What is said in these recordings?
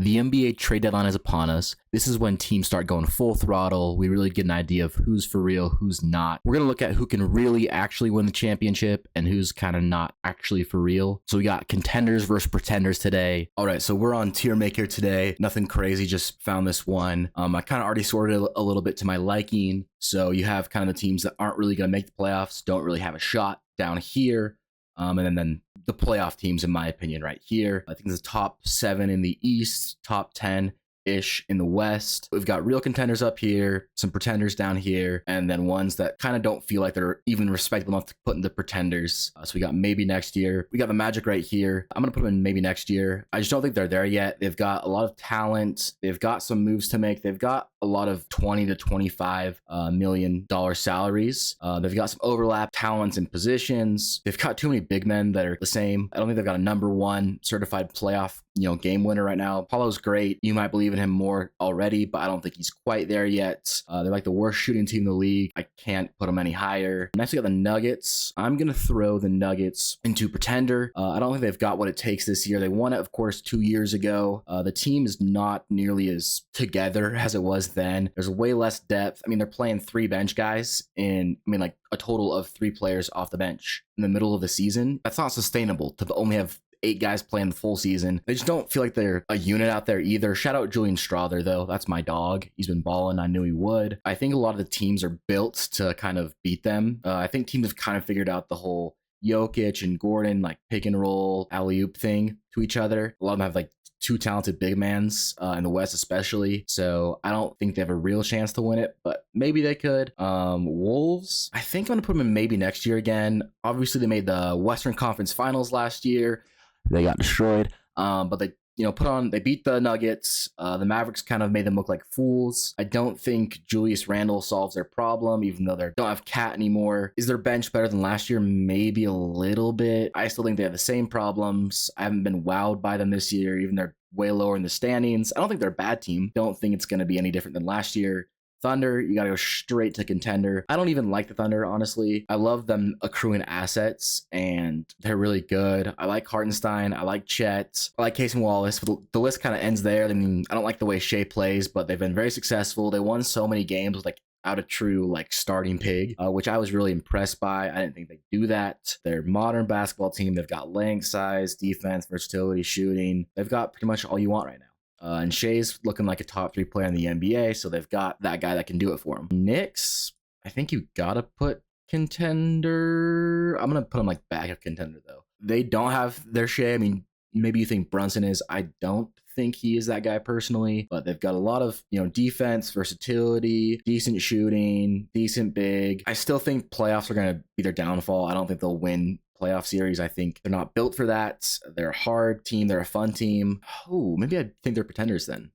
The NBA trade deadline is upon us. This is when teams start going full throttle. We really get an idea of who's for real, who's not. We're going to look at who can really actually win the championship and who's kind of not actually for real. So we got Contenders versus Pretenders today. All right, so we're on Tier Maker today. Nothing crazy, just found this one. I kind of already sorted it a little bit to my liking. So you have kind of the teams that aren't really going to make the playoffs, don't really have a shot down here. And then the playoff teams, in my opinion, right here. I think there's a top 7 in the East, top 10-ish in the West. We've got real contenders up here, some pretenders down here, and then ones that kind of don't feel like they're even respectable enough to put in the pretenders. So we got maybe next year. We got the Magic right here. I'm going to put them in maybe next year. I just don't think they're there yet. They've got a lot of talent. They've got some moves to make. They've got a lot of $20 to $25 million salaries. They've got some overlap talents and positions. They've got too many big men that are the same. I don't think they've got a number 1 certified playoff game winner right now. Paulo's great. You might believe in him more already, but I don't think he's quite there yet. They're like the worst shooting team in the league. I can't put them any higher. Next, we got the Nuggets. I'm going to throw the Nuggets into Pretender. I don't think they've got what it takes this year. They won it, of course, 2 years ago. The team is not nearly as together as it was then. There's way less depth. I mean, they're playing 3 bench guys in, like a total of 3 players off the bench in the middle of the season. That's not sustainable to only have 8 guys playing the full season. They just don't feel like they're a unit out there either. Shout out Julian Strother, though. That's my dog. He's been balling. I knew he would. I think a lot of the teams are built to kind of beat them. I think teams have kind of figured out the whole Jokic and Gordon, like pick and roll, alley-oop thing to each other. A lot of them have like 2 talented big mans in the West especially. So I don't think they have a real chance to win it, but maybe they could. Wolves, I think I'm going to put them in maybe next year again. Obviously, they made the Western Conference Finals last year. They got destroyed, but they they beat the Nuggets. The Mavericks kind of made them look like fools. I don't think Julius Randle solves their problem, even though they don't have Cat anymore. Is their bench better than last year? Maybe a little bit. I still think they have the same problems. I haven't been wowed by them this year, even they're way lower in the standings. I don't think they're a bad team. Don't think it's going to be any different than last year. Thunder, you got to go straight to contender. I don't even like the Thunder, honestly. I love them accruing assets, and they're really good. I like Hartenstein. I like Chet. I like Casey Wallace. The list kind of ends there. I mean, I don't like the way Shea plays, but they've been very successful. They won so many games with out a true starting pig, which I was really impressed by. I didn't think they'd do that. They're a modern basketball team. They've got length, size, defense, versatility, shooting. They've got pretty much all you want right now. And Shea's looking like a top 3 player in the NBA, so they've got that guy that can do it for them. Knicks, I think you gotta put contender. I'm gonna put them backup contender though. They don't have their Shea. I mean, maybe you think Brunson is. I don't think he is that guy personally, but they've got a lot of defense, versatility, decent shooting, decent big. I still think playoffs are gonna be their downfall. I don't think they'll win playoff series. I think they're not built for that. They're a hard team. They're a fun team. Oh, maybe I think they're pretenders then.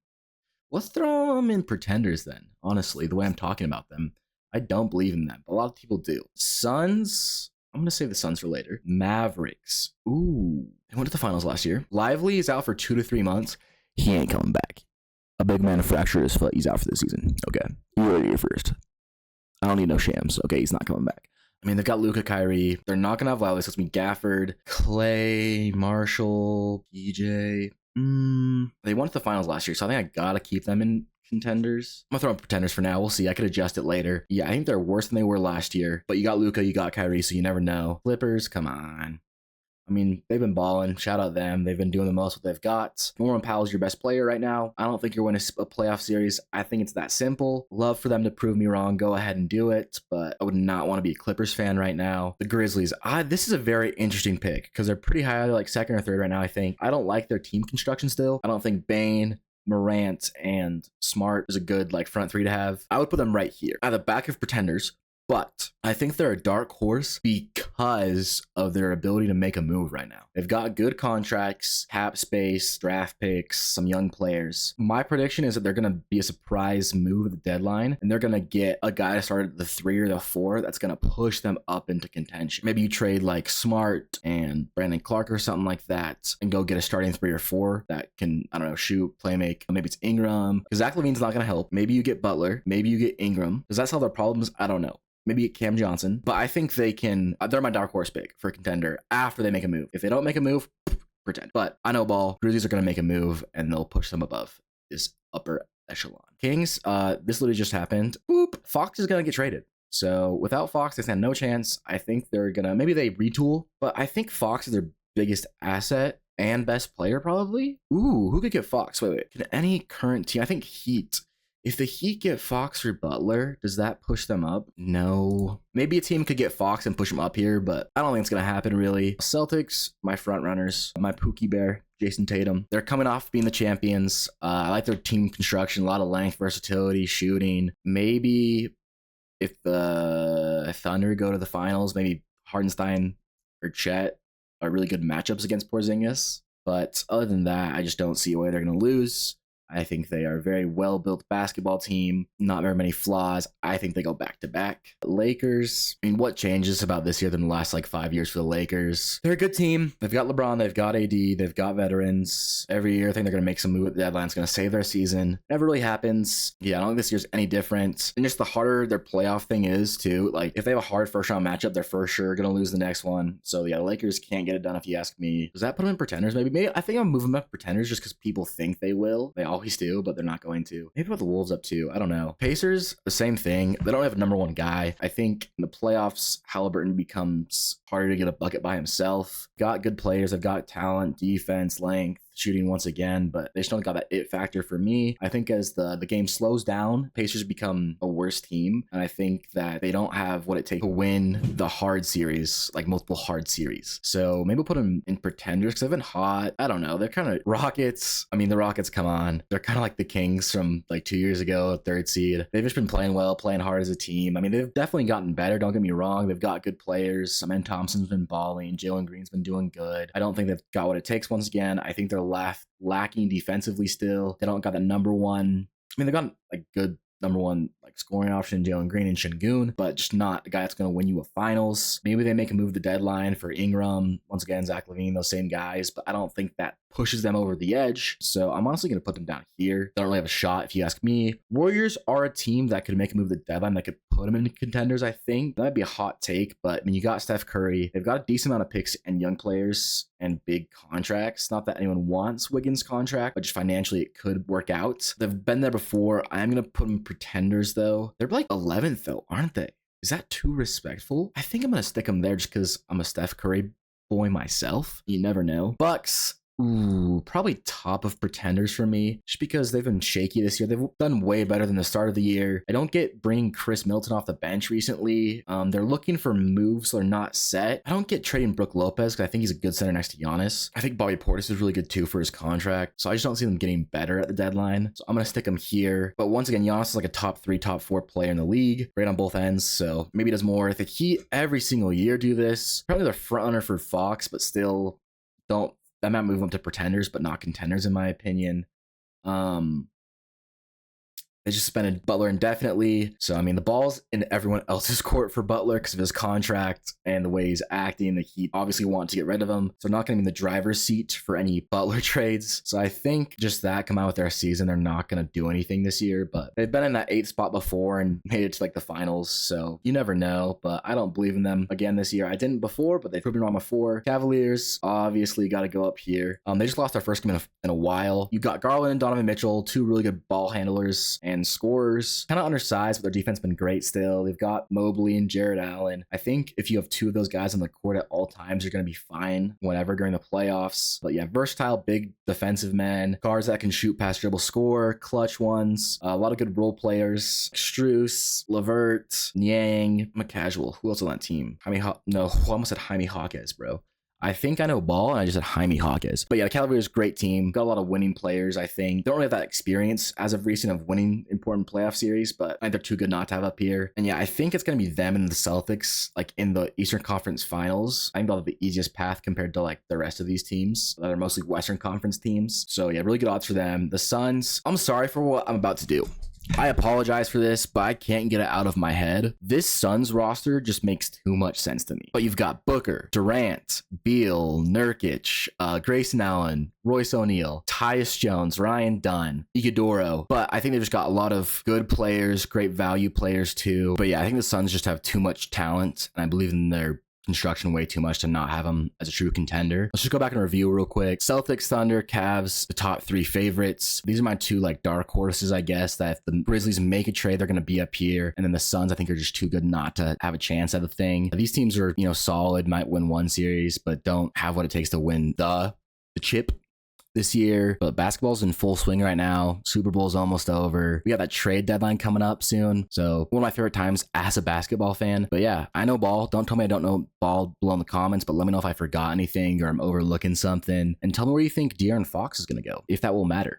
Let's throw them in pretenders then. Honestly, the way I'm talking about them, I don't believe in them, but a lot of people do. Suns, I'm going to save the Suns for later. Mavericks. Ooh, they went to the finals last year. Lively is out for 2 to 3 months. He ain't coming back. A big man fractured his foot. He's out for the season. Okay, you heard it here first. I don't need no shams. Okay, he's not coming back. I mean, they've got Luka, Kyrie. They're not going to have Lively, so it's going to be Gafford, Clay, Marshall, PJ. They went to the finals last year, so I think I got to keep them in contenders. I'm going to throw in pretenders for now. We'll see. I could adjust it later. Yeah, I think they're worse than they were last year, but you got Luka, you got Kyrie, so you never know. Clippers, come on. I mean, they've been balling. Shout out them. They've been doing the most what they've got. Norman Powell's your best player right now. I don't think you're winning a playoff series. I think it's that simple. Love for them to prove me wrong. Go ahead and do it. But I would not want to be a Clippers fan right now. The Grizzlies. This is a very interesting pick because they're pretty high. They're second or third right now, I think. I don't like their team construction still. I don't think Bane, Morant, and Smart is a good front 3 to have. I would put them right here at the back of pretenders. But I think they're a dark horse because of their ability to make a move right now. They've got good contracts, cap space, draft picks, some young players. My prediction is that they're going to be a surprise move at the deadline, and they're going to get a guy to start at the 3 or the 4 that's going to push them up into contention. Maybe you trade Smart and Brandon Clark or something like that and go get a starting 3 or 4 that can, I don't know, shoot, play make. Maybe it's Ingram, because Zach LaVine's not going to help. Maybe you get Butler. Maybe you get Ingram. Does that solve their problems? I don't know. Maybe Cam Johnson, but I think they can. They're my dark horse pick for a contender after they make a move. If they don't make a move, pretend. But I know ball. Grizzlies are going to make a move and they'll push them above this upper echelon. Kings, this literally just happened. Boop. Fox is going to get traded. So without Fox, they stand no chance. I think they're going to, maybe they retool, but I think Fox is their biggest asset and best player probably. Ooh, who could get Fox? Wait. Can any current team, I think Heat. If the Heat get Fox or Butler, does that push them up? No. Maybe a team could get Fox and push them up here, but I don't think it's going to happen really. Celtics, my front runners, my Pookie Bear, Jason Tatum. They're coming off being the champions. I like their team construction, a lot of length, versatility, shooting. Maybe if the Thunder go to the finals, maybe Hardenstein or Chet are really good matchups against Porzingis. But other than that, I just don't see a way they're going to lose. I think they are a very well-built basketball team. Not very many flaws. I think they go back-to-back. Lakers, I mean, what changes about this year than the last, 5 years for the Lakers? They're a good team. They've got LeBron. They've got AD. They've got veterans. Every year, I think they're going to make some move at the deadline. It's going to save their season. Never really happens. Yeah, I don't think this year's any different. And just the harder their playoff thing is, too. If they have a hard first-round matchup, they're for sure going to lose the next one. So, yeah, the Lakers can't get it done if you ask me. Does that put them in pretenders? Maybe I think I'll move them up pretenders just because people think they will. They always do, but they're not going to. Maybe put the Wolves up too. I don't know. Pacers, the same thing. They don't have a number one guy. I think in the playoffs, Halliburton becomes harder to get a bucket by himself. Got good players. They've got talent, defense, length, shooting once again, but they just don't got that it factor for me. I think as the game slows down, Pacers become a worse team, and I think that they don't have what it takes to win the hard series, multiple hard series. So maybe we'll put them in pretenders because they've been hot. I don't know. They're kind of Rockets. I mean, the Rockets, come on. They're kind of like the Kings from 2 years ago, third seed. They've just been playing well, playing hard as a team. I mean, they've definitely gotten better. Don't get me wrong. They've got good players. Amen Thompson's been balling. Jalen Green's been doing good. I don't think they've got what it takes once again. I think they're lacking defensively still. They don't got the number one. I mean, they got good number one scoring option, Jalen Green and Şengün, but just not the guy that's going to win you a finals. Maybe they make a move the deadline for Ingram. Once again, Zach LaVine, those same guys, but I don't think that pushes them over the edge. So I'm honestly going to put them down here. They don't really have a shot if you ask me. Warriors are a team that could make a move the deadline that could put them into contenders, I think. That might be a hot take, but I mean, you got Steph Curry. They've got a decent amount of picks and young players and big contracts. Not that anyone wants Wiggins' contract, but just financially it could work out. They've been there before. I'm going to put them pretenders though. They're 11th though, aren't they? Is that too respectful? I think I'm going to stick them there just because I'm a Steph Curry boy myself. You never know. Bucks. Ooh, probably top of pretenders for me, just because they've been shaky this year. They've done way better than the start of the year. I don't get bringing Chris Middleton off the bench recently. They're looking for moves, so they're not set. I don't get trading Brook Lopez because I think he's a good center next to Giannis. I think Bobby Portis is really good too for his contract, so I just don't see them getting better at the deadline. So I'm going to stick him here. But once again, Giannis is a top 3, top 4 player in the league, great on both ends, so maybe he does more. The Heat every single year do this. Probably the front runner for Fox, but still don't. I might move them to pretenders, but not contenders, in my opinion. They just suspended Butler indefinitely. So, I mean, the ball's in everyone else's court for Butler because of his contract and the way he's acting. The Heat obviously want to get rid of him. So, not going to be in the driver's seat for any Butler trades. So, I think just that come out with their season. They're not going to do anything this year, but they've been in that 8th spot before and made it to the finals. So, you never know, but I don't believe in them again this year. I didn't before, but they've proven wrong before. Cavaliers obviously got to go up here. They just lost their first game in a while. You got Garland and Donovan Mitchell, 2 really good ball handlers and scorers. Kind of undersized, but their defense been great still. They've got Mobley and Jared Allen. I think if you have 2 of those guys on the court at all times, you're going to be fine whenever during the playoffs. But yeah, versatile, big defensive men, guards that can shoot, pass, dribble, score, clutch ones. A lot of good role players. Strus, Levert, Niang. I'm a casual. Who else on that team? I almost said Jaime Jaquez, bro. I think I know ball, and I just said Jaime Jaquez. But yeah, the Cavaliers, great team. Got a lot of winning players, I think. Don't really have that experience as of recent of winning important playoff series, but I think they're too good not to have up here. And yeah, I think it's going to be them and the Celtics, in the Eastern Conference Finals. I think they'll have the easiest path compared to, the rest of these teams that are mostly Western Conference teams. So yeah, really good odds for them. The Suns, I'm sorry for what I'm about to do. I apologize for this, but I can't get it out of my head. This Suns roster just makes too much sense to me. But you've got Booker, Durant, Beal, Nurkic, Grayson Allen, Royce O'Neal, Tyus Jones, Ryan Dunn, Iguodala. But I think they've just got a lot of good players, great value players too. But yeah, I think the Suns just have too much talent, and I believe in their construction way too much to not have them as a true contender. Let's just go back and review real quick. Celtics, Thunder, Cavs, the top 3 favorites. These are my 2 like dark horses, I guess, that if the Grizzlies make a trade, they're going to be up here. And then the Suns, I think, are just too good not to have a chance at the thing. These teams are, solid, might win 1 series, but don't have what it takes to win the chip this year. But basketball's in full swing right now. Super Bowl's almost over. We got that trade deadline coming up soon. So one of my favorite times as a basketball fan. But yeah, I know ball. Don't tell me I don't know ball below in the comments, but let me know if I forgot anything or I'm overlooking something. And tell me where you think De'Aaron Fox is going to go, if that will matter.